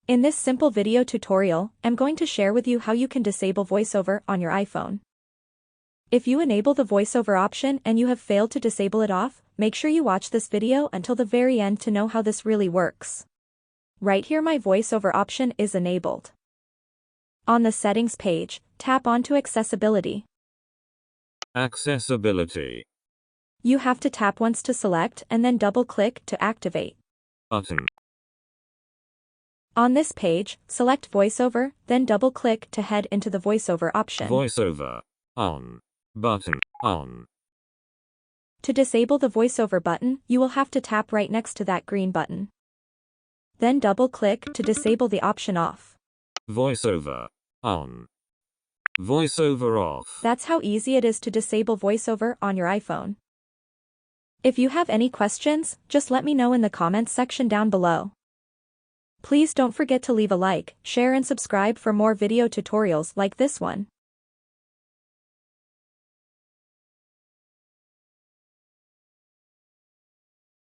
In this simple video tutorial, I'm going to share with you how you can disable VoiceOver on your iPhone. If you enable the VoiceOver option and you have failed to disable it off, make sure you watch this video until the very end to know how this really works. Right here my VoiceOver option is enabled. On the settings page, tap onto accessibility. Accessibility. You have to tap once to select and then double-click to activate. Button. On this page, select VoiceOver, then double-click to head into the VoiceOver option. VoiceOver On. Button on. To disable the VoiceOver button, you will have to tap right next to that green button. Then double-click to disable the option off. VoiceOver On. VoiceOver off. That's how easy it is to disable VoiceOver on your iPhone. If you have any questions, just let me know in the comments section down below. Please don't forget to leave a like, share and subscribe for more video tutorials like this one.